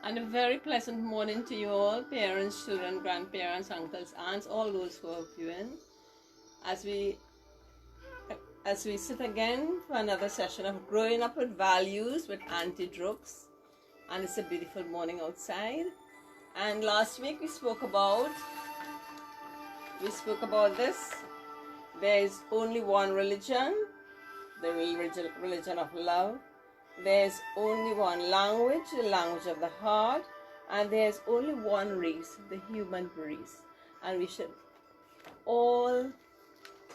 And a very pleasant morning to you all, parents, children, grandparents, uncles, aunts, all those who are viewing. As we sit again for another session of Growing Up with Values with Aunty Drups. And it's a beautiful morning outside. And last week we spoke about this. There is only one religion, the religion of love. There's only one language, the language of the heart, and there's only one race, the human race. And we should all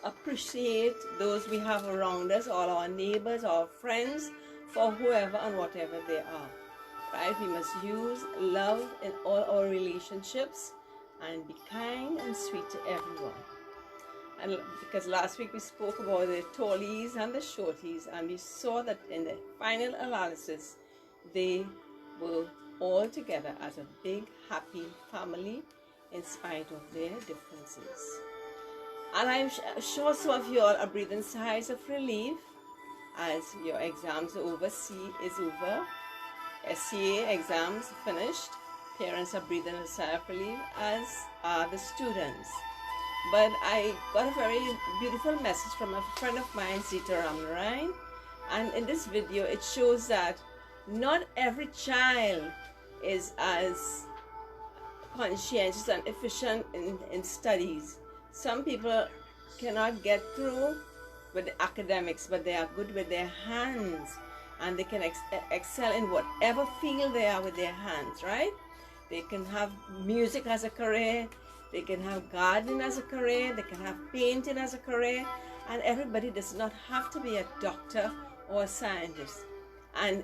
appreciate those we have around us, all our neighbors, our friends, for whoever and whatever they are. Right? We must use love in all our relationships and be kind and sweet to everyone. And because last week we spoke about the tallies and the shorties, and we saw that in the final analysis they were all together as a big happy family in spite of their differences. And I'm sure some of you all are breathing sighs of relief as your exams are over. C is over, SCA exams finished. Parents are breathing a sigh of relief, as are the students. But I got a very beautiful message from a friend of mine, Zita Ramnarayan, and in this video it shows that not every child is as conscientious and efficient in studies. Some people cannot get through with the academics, but they are good with their hands, and they can excel in whatever field they are with their hands, right? They can have music as a career, they can have gardening as a career, they can have painting as a career, and everybody does not have to be a doctor or a scientist. And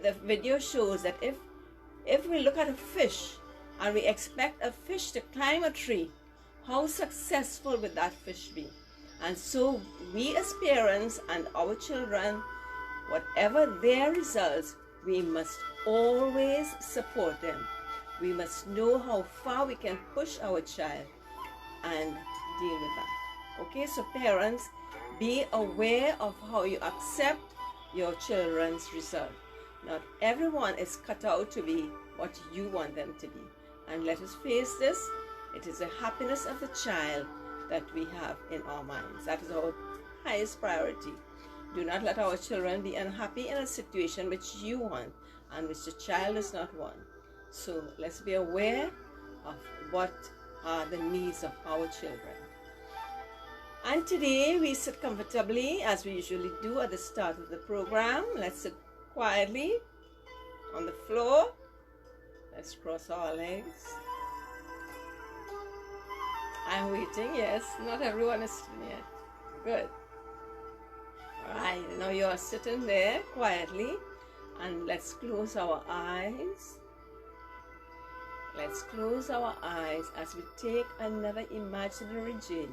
the video shows that if we look at a fish and we expect a fish to climb a tree, how successful would that fish be? And so we as parents and our children, whatever their results, we must always support them. We must know how far we can push our child and deal with that. Okay, so parents, be aware of how you accept your children's result. Not everyone is cut out to be what you want them to be. And let us face this, it is the happiness of the child that we have in our minds. That is our highest priority. Do not let our children be unhappy in a situation which you want and which the child does not want. So let's be aware of what are the needs of our children. And today we sit comfortably as we usually do at the start of the program. Let's sit quietly on the floor. Let's cross our legs. I'm waiting, yes. Not everyone is sitting yet. Good. Alright, now you are sitting there quietly, and let's close our eyes. Let's close our eyes as we take another imaginary journey.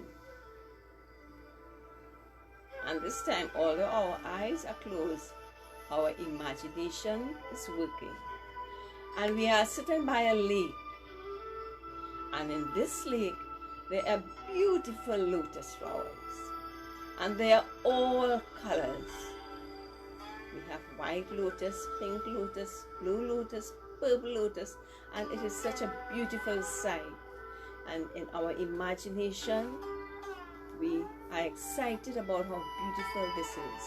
And this time, although our eyes are closed, our imagination is working. And we are sitting by a lake. And in this lake, there are beautiful lotus flowers. And they are all colors. We have white lotus, pink lotus, blue lotus, purple lotus, and it is such a beautiful sight. And in our imagination, we are excited about how beautiful this is.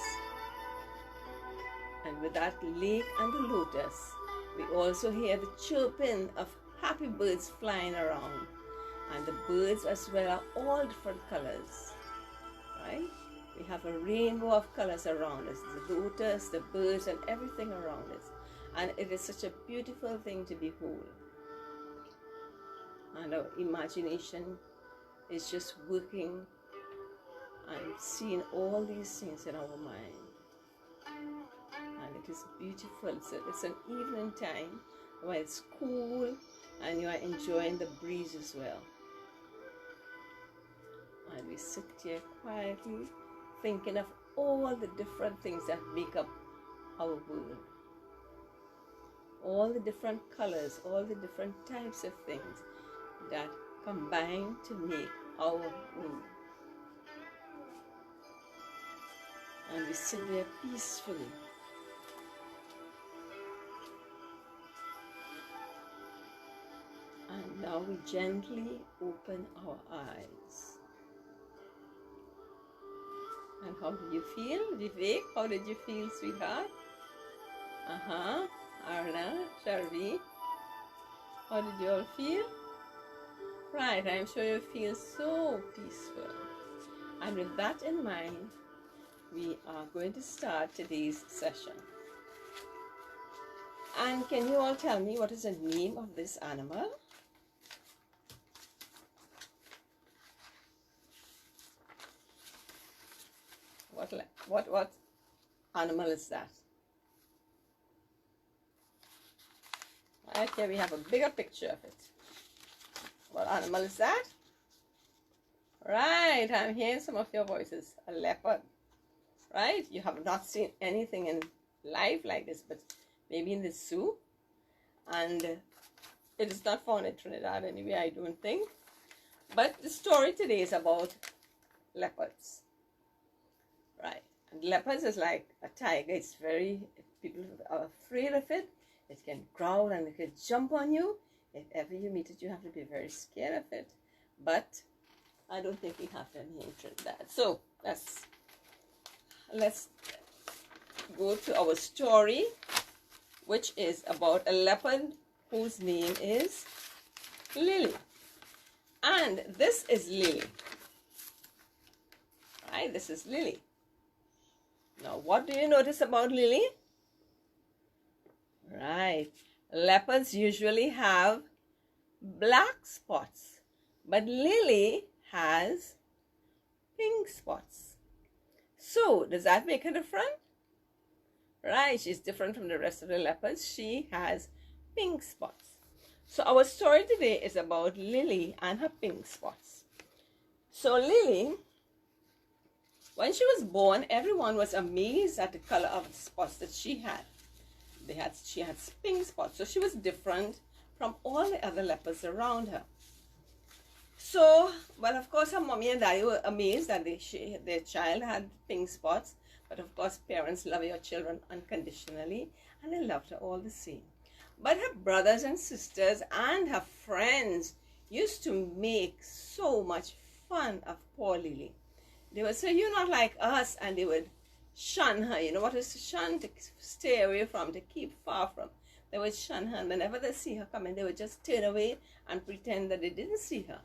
And with that lake and the lotus, we also hear the chirping of happy birds flying around. And the birds as well are all different colors, right? We have a rainbow of colors around us, the lotus, the birds, and everything around us. And it is such a beautiful thing to behold. And our imagination is just working and seeing all these things in our mind. And it is beautiful. It's an evening time when it's cool and you are enjoying the breeze as well. And we sit here quietly thinking of all the different things that make up our world. All the different colors, all the different types of things that combine to make our world. And we sit there peacefully. Now we gently open our eyes. And how do you feel, Vivek? How did you feel, sweetheart? Arna, Sharvi, how did you all feel? Right, I'm sure you feel so peaceful. And with that in mind, we are going to start today's session. And can you all tell me what is the name of this animal? What animal is that? Right here we have a bigger picture of it. What animal is that? Right, I'm hearing some of your voices. A leopard. Right? You have not seen anything in life like this, but maybe in the zoo. And it is not found in Trinidad anyway, I don't think. But the story today is about leopards. Right. And leopards is like a tiger. It's people are afraid of it. It can growl and it can jump on you. If ever you meet it, you have to be very scared of it. But I don't think we have any in Trinidad. So let's go to our story, which is about a leopard whose name is Lily. And this is Lily. Right, this is Lily. Now, what do you notice about Lily? Right, leopards usually have black spots, but Lily has pink spots. So, does that make her different? Right, she's different from the rest of the leopards. She has pink spots. So, our story today is about Lily and her pink spots. So, Lily, when she was born, everyone was amazed at the color of the spots that she had. She had pink spots, so she was different from all the other leopards around her. So, well, of course, her mommy and daddy were amazed that their child had pink spots. But of course, parents love your children unconditionally, and they loved her all the same. But her brothers and sisters and her friends used to make so much fun of poor Lily. They would say, "You're not like us," and they would shun her. You know what is to shun? To stay away from, to keep far from. They would shun her, and whenever they see her coming, they would just turn away and pretend that they didn't see her.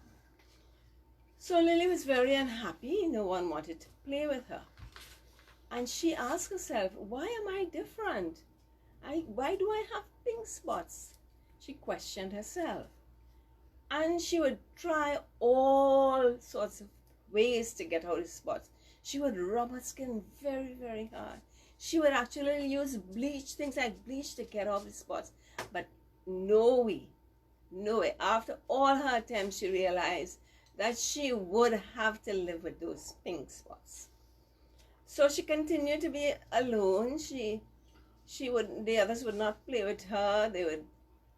So Lily was very unhappy. No one wanted to play with her. And she asked herself, why am I different? Why do I have pink spots? She questioned herself. And she would try all sorts of ways to get out of spots. She would rub her skin very, very hard. She would actually use bleach, things like bleach, to get off the spots. But no way. After all her attempts, she realized that she would have to live with those pink spots. So she continued to be alone. The others would not play with her. They would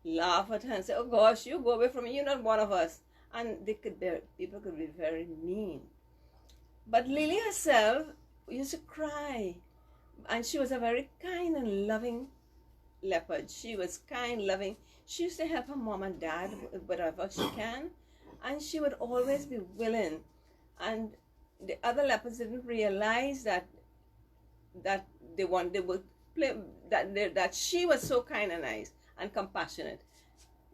laugh at her and say, "Oh gosh, you go away from me, you're not one of us." And people could be very mean. But Lily herself used to cry. And she was a very kind and loving leopard. She was kind, loving. She used to help her mom and dad whatever she can. And she would always be willing. And the other leopards didn't realize that she was so kind and nice and compassionate,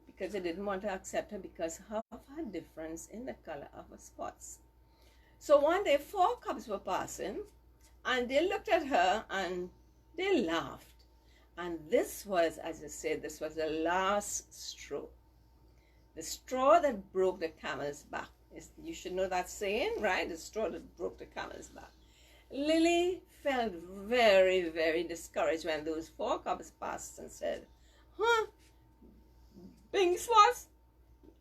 because they didn't want to accept her because of her difference in the color of her spots. So one day 4 cubs were passing, and they looked at her and they laughed. And this was, as I said, this was the last straw. The straw that broke the camel's back. You should know that saying, right? The straw that broke the camel's back. Lily felt very, very discouraged when those 4 cubs passed and said, pink spots?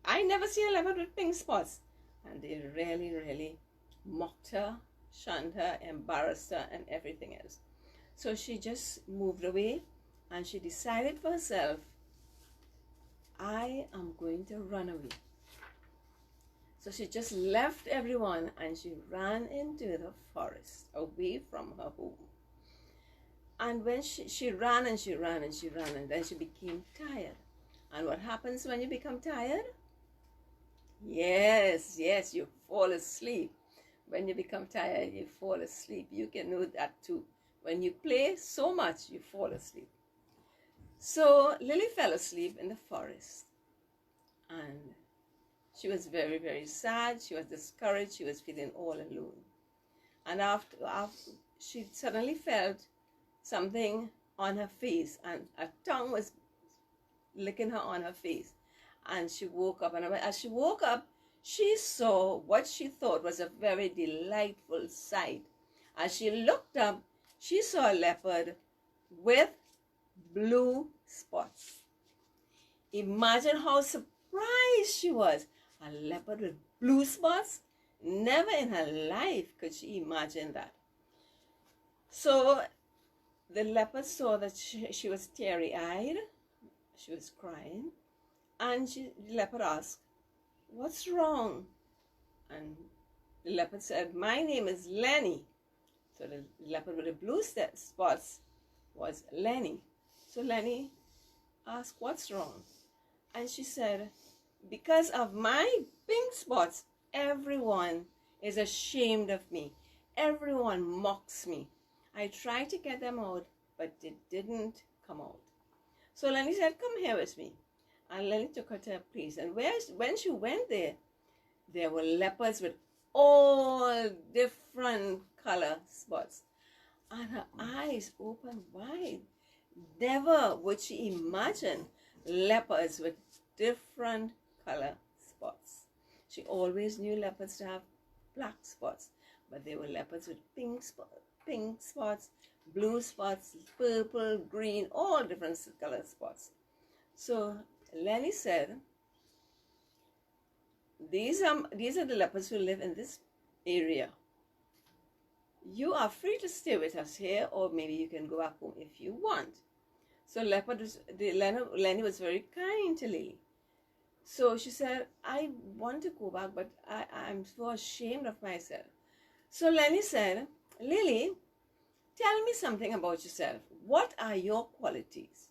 I never seen a leopard with pink spots. And they really, really mocked her, shunned her, embarrassed her, and everything else. So she just moved away, and she decided for herself, I am going to run away. So she just left everyone and she ran into the forest, away from her home. And when she ran and she ran and she ran, and then she became tired. And what happens when you become tired? Yes, yes, you fall asleep. When you become tired, you fall asleep. You can know that too. When you play so much, you fall asleep. So Lily fell asleep in the forest, and she was very, very sad. She was discouraged. She was feeling all alone. And after she suddenly felt something on her face, and a tongue was licking her on her face. And she woke up, and as she woke up, she saw what she thought was a very delightful sight. As she looked up, she saw a leopard with blue spots. Imagine how surprised she was. A leopard with blue spots? Never in her life could she imagine that. So the leopard saw that she was teary-eyed. She was crying. And the leopard asked, "What's wrong?" And the leopard said, "My name is Lenny." So the leopard with the blue spots was Lenny. So Lenny asked, "What's wrong?" And she said, "Because of my pink spots, everyone is ashamed of me. Everyone mocks me. I tried to get them out, but they didn't come out." So Lenny said, "Come here with me." And Lenny took her to a place. And when she went there were leopards with all different color spots. And her eyes opened wide. Never would she imagine leopards with different color spots. She always knew leopards to have black spots, but they were leopards with pink spots, blue spots, purple, green, all different color spots. So Lenny said, these are the leopards who live in this area. You are free to stay with us here, or maybe you can go back home if you want. So Lenny was very kind to Lily. So she said, "I want to go back, but I'm so ashamed of myself." So Lenny said, "Lily, tell me something about yourself. What are your qualities?"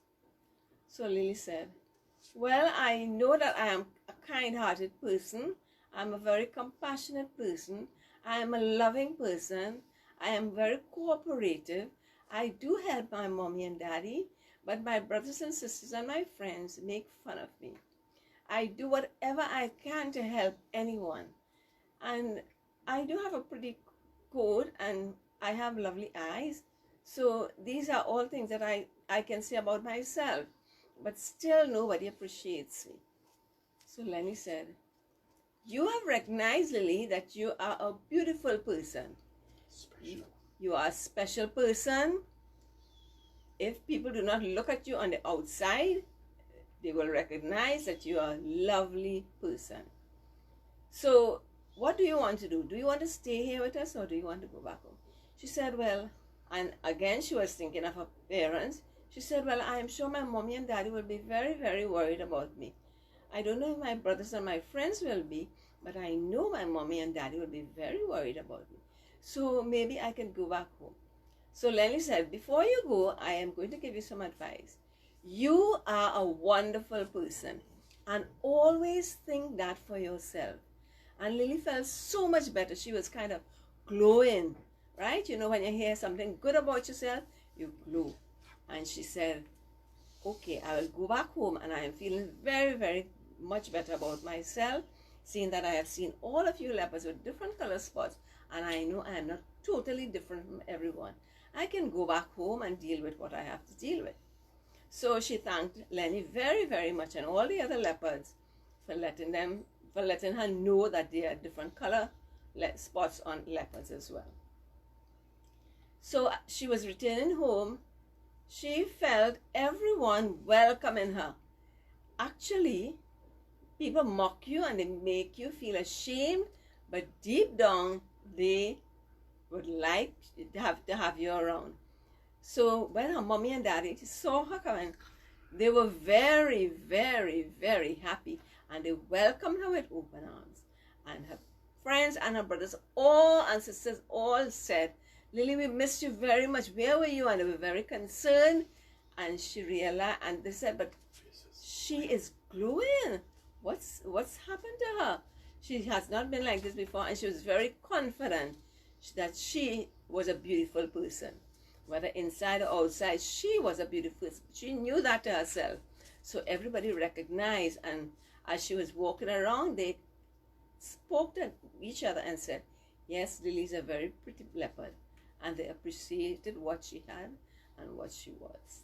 So Lily said, "Well, I know that I am a kind-hearted person. I'm a very compassionate person. I am a loving person. I am very cooperative. I do help my mommy and daddy, but my brothers and sisters and my friends make fun of me. I do whatever I can to help anyone. And I do have a pretty coat, and I have lovely eyes. So these are all things that I can say about myself. But still nobody appreciates me." So Lenny said, "You have recognized, Lily, that you are a beautiful person. Special. You are a special person. If people do not look at you on the outside, they will recognize that you are a lovely person. So what do you want to do? Do you want to stay here with us, or do you want to go back home?" She said, "Well," and again she was thinking of her parents. She said, "Well, I am sure my mommy and daddy will be very, very worried about me. I don't know if my brothers and my friends will be, but I know my mommy and daddy will be very worried about me. So maybe I can go back home." So Lenny said, "Before you go, I am going to give you some advice. You are a wonderful person, and always think that for yourself." And Lily felt so much better. She was kind of glowing, right? You know, when you hear something good about yourself, you glow. And she said, "Okay, I will go back home, and I am feeling very, very much better about myself, seeing that I have seen all of you leopards with different color spots, and I know I am not totally different from everyone. I can go back home and deal with what I have to deal with." So she thanked Lenny very, very much, and all the other leopards for letting her know that there are different color spots on leopards as well. So she was returning home. She felt everyone welcoming her. Actually, people mock you and they make you feel ashamed, but deep down, they would like to have you around. So when her mommy and daddy saw her coming, they were very, very, very happy, and they welcomed her with open arms. And her friends and her brothers and sisters all said, "Lily, we missed you very much. Where were you?" And they were very concerned. And she realized, and they said, "But she is glowing. What's happened to her?" She has not been like this before, and she was very confident that she was a beautiful person. Whether inside or outside, she was a beautiful person. She knew that to herself. So everybody recognized, and as she was walking around, they spoke to each other and said, yes, Lily's a very pretty leopard. And they appreciated what she had and what she was.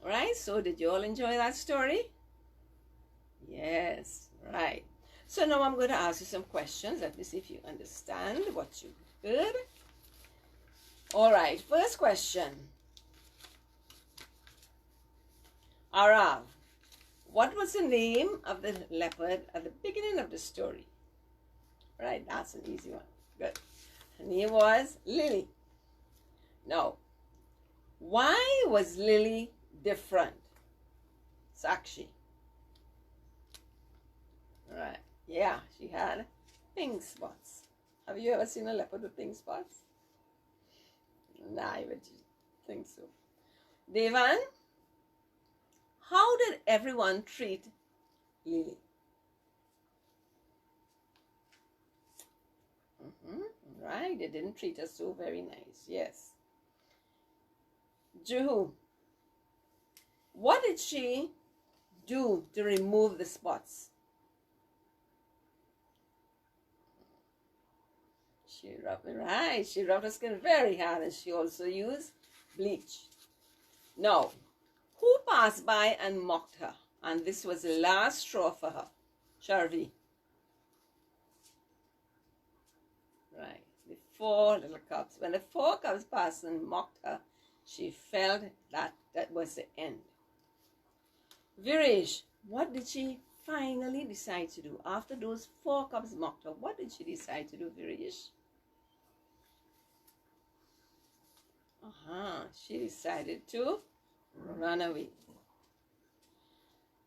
All right, so did you all enjoy that story? Yes, right. So now I'm going to ask you some questions. Let me see if you understand what you heard. All right, first question. Arav, what was the name of the leopard at the beginning of the story? Right, that's an easy one. Good. Her name was Lily. Now, why was Lily different? Sakshi. Right. Yeah, she had pink spots. Have you ever seen a leopard with pink spots? Nah, I would think so. Devan, how did everyone treat Lily? Right, they didn't treat her so very nice. Yes. Juhu, what did she do to remove the spots? She rubbed it right. She rubbed her skin very hard, and she also used bleach. Now, who passed by and mocked her? And this was the last straw for her. Sharvi. Right. The 4 little cubs. When the 4 cubs passed and mocked her, she felt that that was the end. Virish, what did she finally decide to do? After those 4 cubs mocked her, what did she decide to do, Virish? She decided to run away.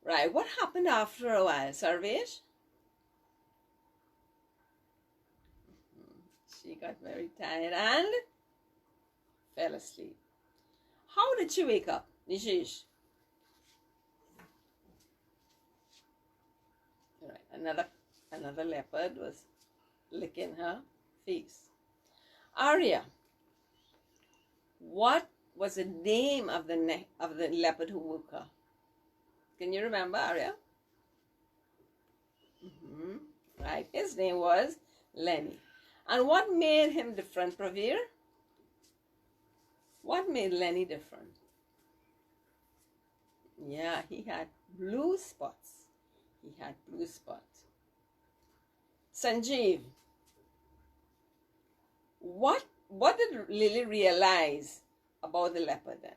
Right, what happened after a while, Sarvesh? She got very tired and fell asleep. How did she wake up, Nishish? Right, another leopard was licking her face. Arya, what was the name of the leopard who woke her? Can you remember, Arya? Right, his name was Lenny. And what made him different, Pravir? What made Lenny different? Yeah, he had blue spots. He had blue spots. Sanjeev, what did Lily realize about the leopard then?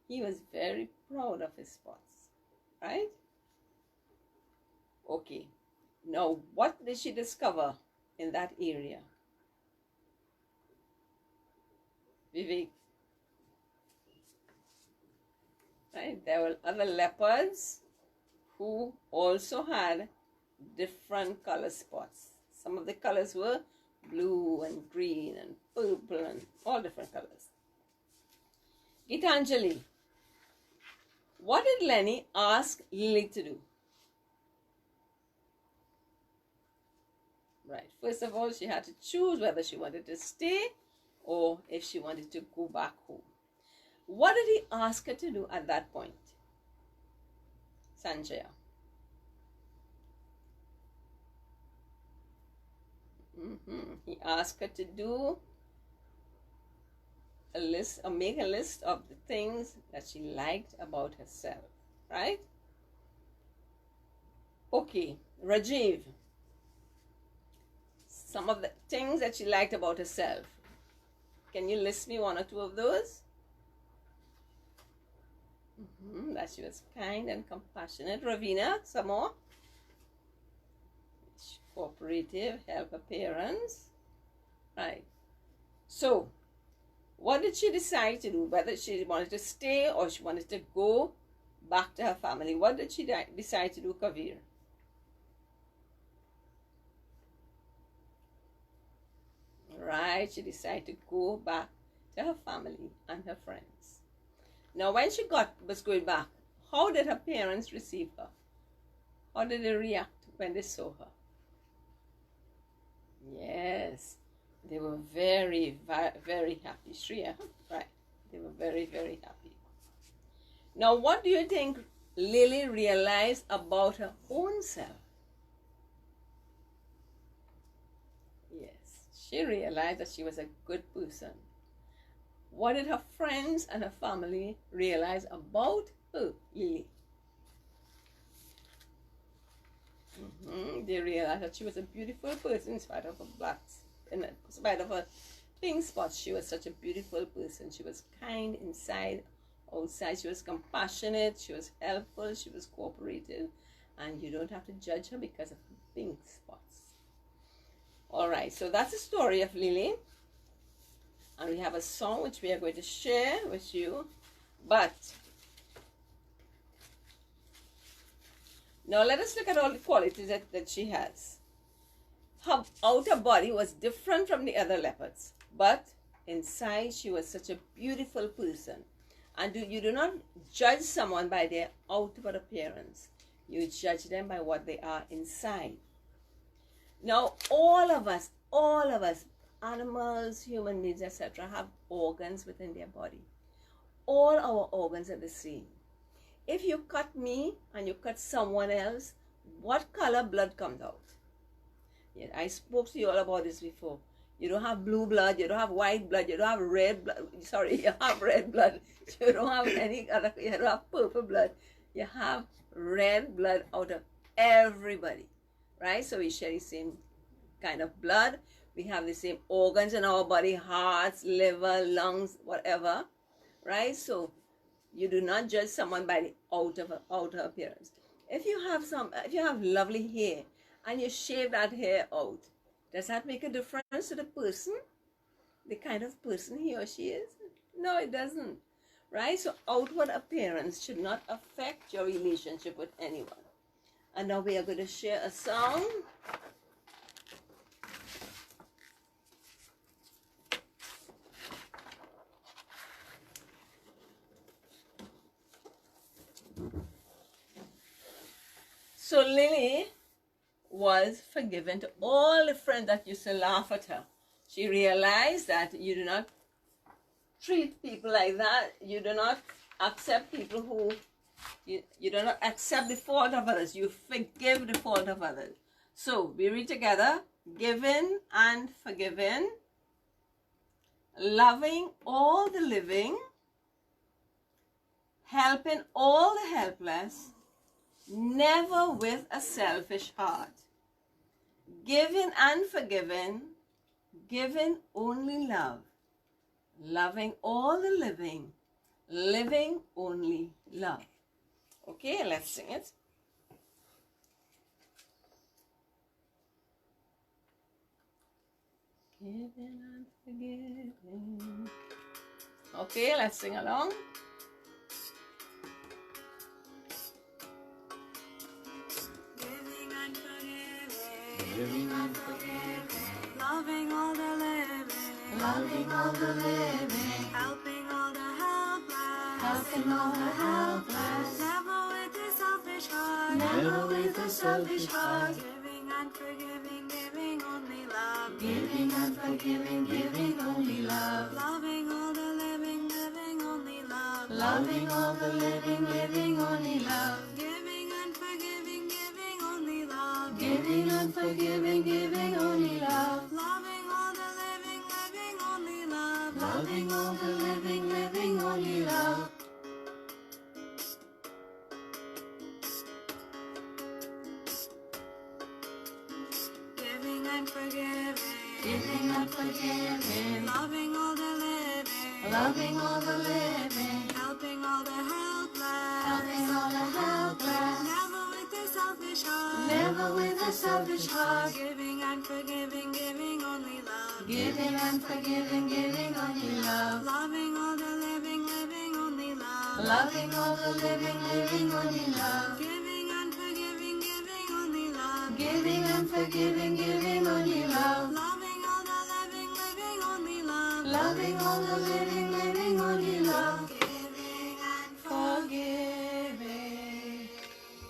He was very proud of his spots, right? Okay. Now, what did she discover in that area? Vivek. Right? There were other leopards who also had different color spots. Some of the colors were blue and green and purple and all different colors. Gitanjali, what did Lenny ask Lily to do? Right, first of all, she had to choose whether she wanted to stay or if she wanted to go back home. What did he ask her to do at that point? Sanjaya. He asked her to do a list or make a list of the things that she liked about herself, right? Okay, Rajiv. Some of the things that she liked about herself. Can you list me 1 or 2 of those? That she was kind and compassionate. Ravina, some more? Cooperative, help her parents. Right. So, what did she decide to do? Whether she wanted to stay or she wanted to go back to her family. What did she decide to do, Kavir? Right, she decided to go back to her family and her friends. Now, when she was going back, how did her parents receive her? How did they react when they saw her? Yes, they were very, very happy. Shreya, right? They were very, very happy. Now, what do you think Lily realized about her own self? Yes, she realized that she was a good person. What did her friends and her family realize about her, Lily? They realized that she was a beautiful person in spite of her blacks. In spite of her pink spots, she was such a beautiful person. She was kind inside, outside. She was compassionate. She was helpful. She was cooperative. And you don't have to judge her because of her pink spots. All right, so that's the story of Lily. And we have a song which we are going to share with you. But now let us look at all the qualities that she has. Her outer body was different from the other leopards, but inside she was such a beautiful person. And you do not judge someone by their outward appearance. You judge them by what they are inside. Now, all of us, animals, human beings, etc., have organs within their body. All our organs are the same. If you cut me and you cut someone else, what color blood comes out? Yeah, I spoke to you all about this before. You don't have blue blood, you don't have white blood, you don't have red blood. Sorry, you have red blood. You don't have any other, you don't have purple blood. You have red blood out of everybody, right? So we share the same kind of blood. We have the same organs in our body, hearts, liver, lungs, whatever, right? So you do not judge someone by the outer appearance. If you have lovely hair and you shave that hair out, does that make a difference to the person? The kind of person he or she is? No, it doesn't. Right? So outward appearance should not affect your relationship with anyone. And now we are going to share a song. So Lily was forgiven to all the friends that used to laugh at her. She realized that you do not treat people like that. You do not accept people who, you do not accept the fault of others. You forgive the fault of others. So we read together, given and forgiven, loving all the living, helping all the helpless, never with a selfish heart, giving and forgiving, giving only love, loving all the living, living only love. Okay, let's sing it. Giving and forgiving. Okay, let's sing along. Giving and forgiving, loving all the living, loving all the living, helping all the helpless, helping all the helpless, never with a selfish heart, never with a selfish heart, giving and forgiving, giving only love, giving and forgiving, giving only love, loving all the living, living only love, loving all the living, living only love, giving and forgiving, giving only love, giving and forgiving, giving only love, loving all the living, living only love, loving all the living, living only love. giving and forgiving, Giving and forgiving, loving all the living, loving all the living, helping all the helpless, helping all the helpless, never with a selfish heart, never with a selfish heart, giving and forgiving, giving only love, giving and forgiving, giving only love, loving all the living, living only love, loving all the living, living only love, giving and forgiving, giving only love, giving and forgiving, giving only love, loving all the living, living only love, loving all the living, living only love, giving and forgiving.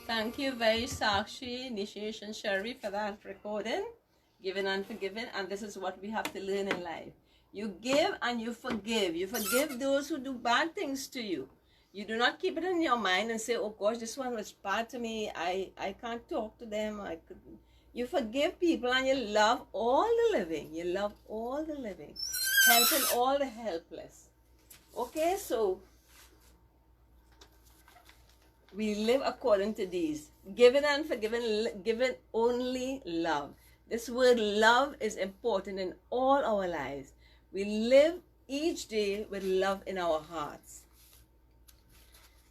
Thank Thank you very Sakshi, Nishish, and Sherry for that recording. Giving and forgiving, and this is what we have to learn in life. You give and you forgive. You forgive those who do bad things to you. You do not keep it in your mind and say, oh gosh, this one was bad to me. I can't talk to them. You forgive people and you love all the living. You love all the living. Helping all the helpless. Okay, so we live according to these. Giving and forgiving, giving only love. This word love is important in all our lives. We live each day with love in our hearts.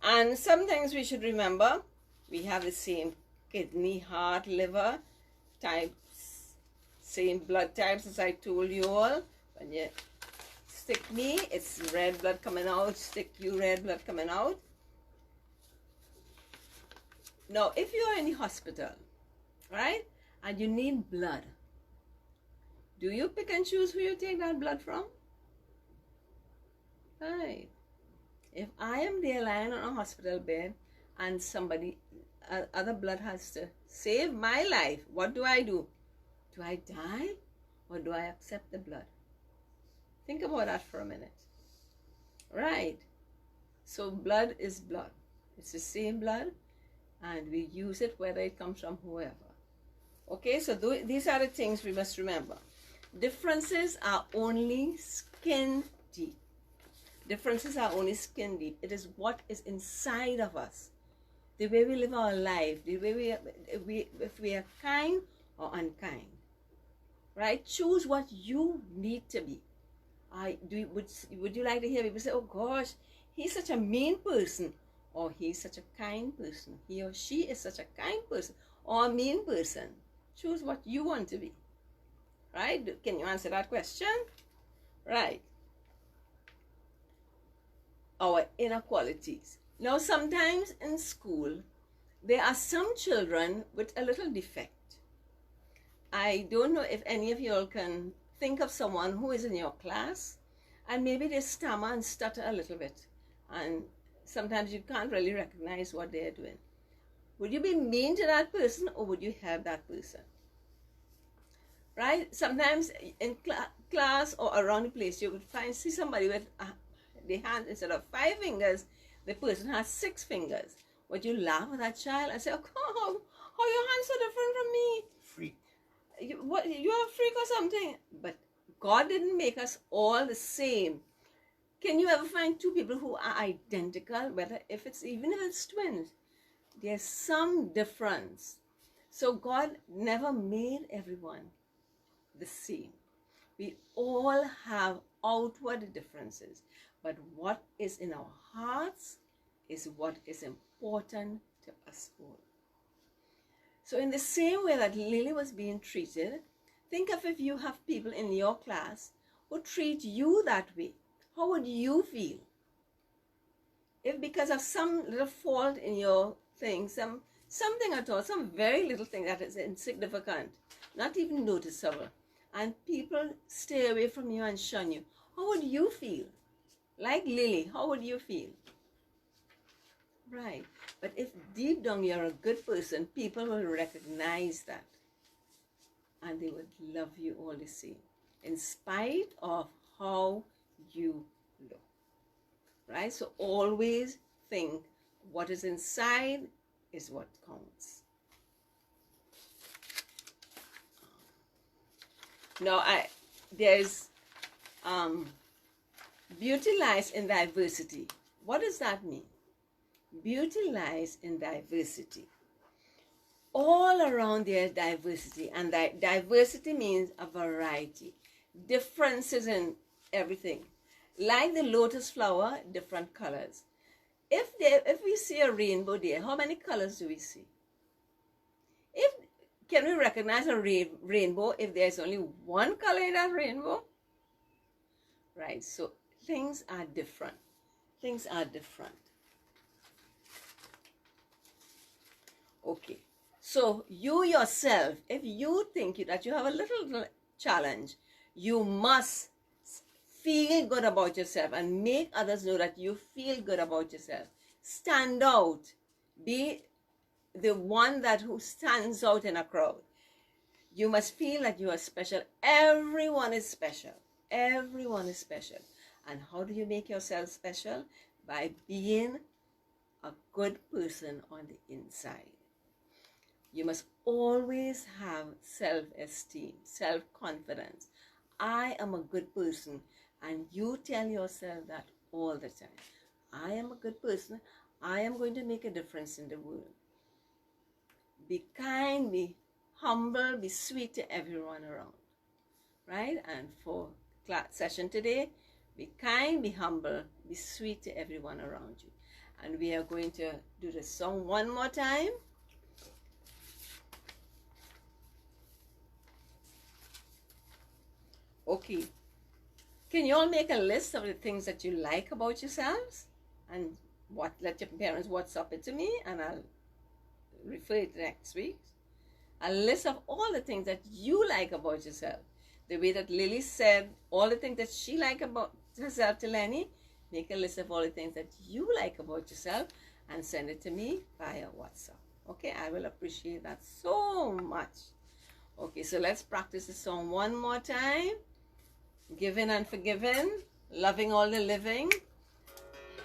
And sometimes we should remember we have the same kidney, heart, liver types, same blood types as I told you all. When you stick me, it's red blood coming out. Stick you, red blood coming out. Now, if you are in the hospital, right, and you need blood, do you pick and choose who you take that blood from? Right. If I am there lying on a hospital bed and somebody, other blood has to save my life, what do I do? Do I die or do I accept the blood? Think about that for a minute. Right. So blood is blood. It's the same blood and we use it whether it comes from whoever. Okay, so these are the things we must remember. Differences are only skin deep. Differences are only skin deep. It is what is inside of us. The way we live our life, the way if we are kind or unkind. Right? Choose what you need to be. Would you like to hear people say, oh gosh, he's such a mean person, or he's such a kind person. He or she is such a kind person or a mean person. Choose what you want to be. Right? Can you answer that question? Right. Our inequalities. Now, sometimes in school, there are some children with a little defect. I don't know if any of you all can think of someone who is in your class and maybe they stammer and stutter a little bit. And sometimes you can't really recognize what they're doing. Would you be mean to that person or would you help that person? Right? Sometimes in class or around the place, you would see somebody with the hand, instead of 5 fingers, the person has 6 fingers. Would you laugh at that child and say, oh, how your hand's so different from me? Freak. You're a freak or something. But God didn't make us all the same. Can you ever find 2 people who are identical, even if it's twins? There's some difference. So God never made everyone the same. We all have outward differences, but what is in our hearts is what is important to us all. So in the same way that Lily was being treated, think of if you have people in your class who treat you that way. How would you feel? If because of some little fault in your thing, something at all, some very little thing that is insignificant, not even noticeable, and people stay away from you and shun you, how would you feel? Like Lily, how would you feel? Right. But if deep down you're a good person, people will recognize that. And they would love you all the same, in spite of how you look. Right? So always think what is inside is what counts. Now, there's beauty lies in diversity. What does that mean? Beauty lies in diversity. All around there is diversity, and diversity means a variety. Differences in everything. Like the lotus flower, different colors. If we see a rainbow there, how many colors do we see? Can we recognize a rainbow if there's only one color in that rainbow? Right, so things are different. Things are different. Okay, so you yourself, if you think that you have a little challenge, you must feel good about yourself and make others know that you feel good about yourself. Stand out. Be the one that who stands out in a crowd. You must feel that you are special. Everyone is special. Everyone is special. And how do you make yourself special? By being a good person on the inside. You must always have self-esteem, self-confidence. I am a good person, and you tell yourself that all the time. I am a good person. I am going to make a difference in the world. Be kind, be humble, be sweet to everyone around. Right? And for class session today, be kind, be humble, be sweet to everyone around you. And we are going to do the song one more time. Okay. Can you all make a list of the things that you like about yourselves? And let your parents WhatsApp it to me, and I'll refer it next week. A list of all the things that you like about yourself. The way that Lily said all the things that she liked about herself to Lenny, make a list of all the things that you like about yourself and send it to me via WhatsApp. Okay, I will appreciate that so much. Okay, so let's practice the song one more time. Giving and forgiving, loving all the living,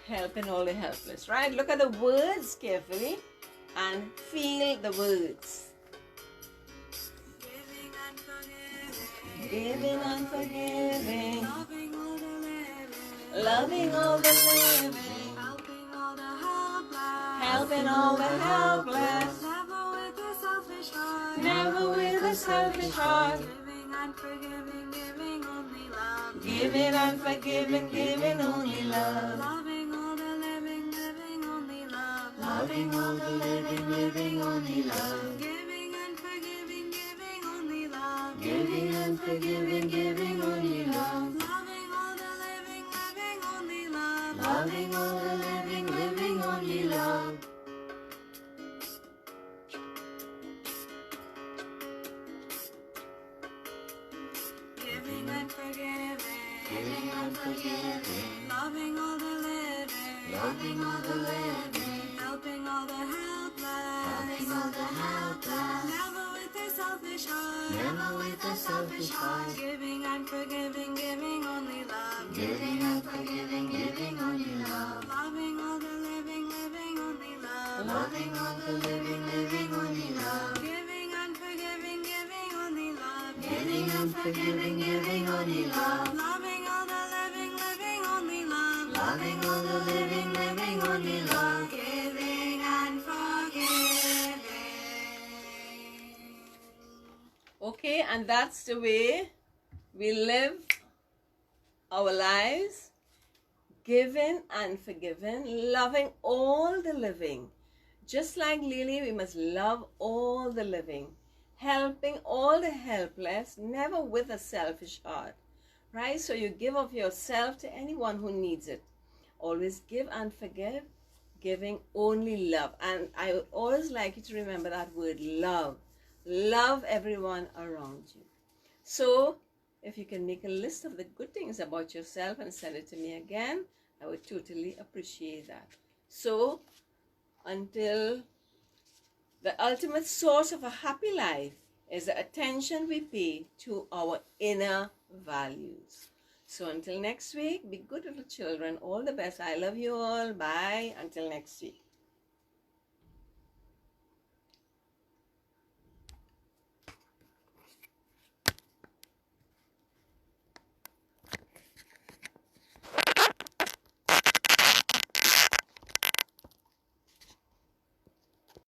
helping all the helpless. Right? Look at the words carefully and feel the words. Giving and forgiving. Giving and forgiving, Loving all the living. loving all the living, Helping all the helping helpless. all the helpless, Never with a selfish heart. never with a selfish heart. Giving and forgiving, giving only love. Giving and forgiving, giving only love. Loving all the living, living only love. Loving all the living, living only love. Giving and forgiving, giving only love. Giving and forgiving, giving only love. Loving all the living, living only love. Loving all the living, living only love. Giving and forgiving. Giving and forgiving, Loving all the living. loving all the living, Helping all the helpless. helping all the helpless. Never with a selfish heart. Never with a selfish heart. Giving and forgiving, giving only love. Giving and forgiving, giving only love. Loving all the living, living only love. Loving all the living, living only love. Giving and forgiving, giving only love. Giving and forgiving, giving only love. Loving all the living, living only love. Loving all the living, living only love. Giving and forgiving. Okay, and that's the way we live our lives, giving and forgiving, loving all the living. Just like Lily, we must love all the living, helping all the helpless, never with a selfish heart. Right? So you give of yourself to anyone who needs it. Always give and forgive, giving only love. And I would always like you to remember that word love. Love everyone around you. So if you can make a list of the good things about yourself and send it to me again, I would totally appreciate that. So until the ultimate source of a happy life is the attention we pay to our inner values. So until next week, be good little children. All the best. I love you all. Bye. Until next week.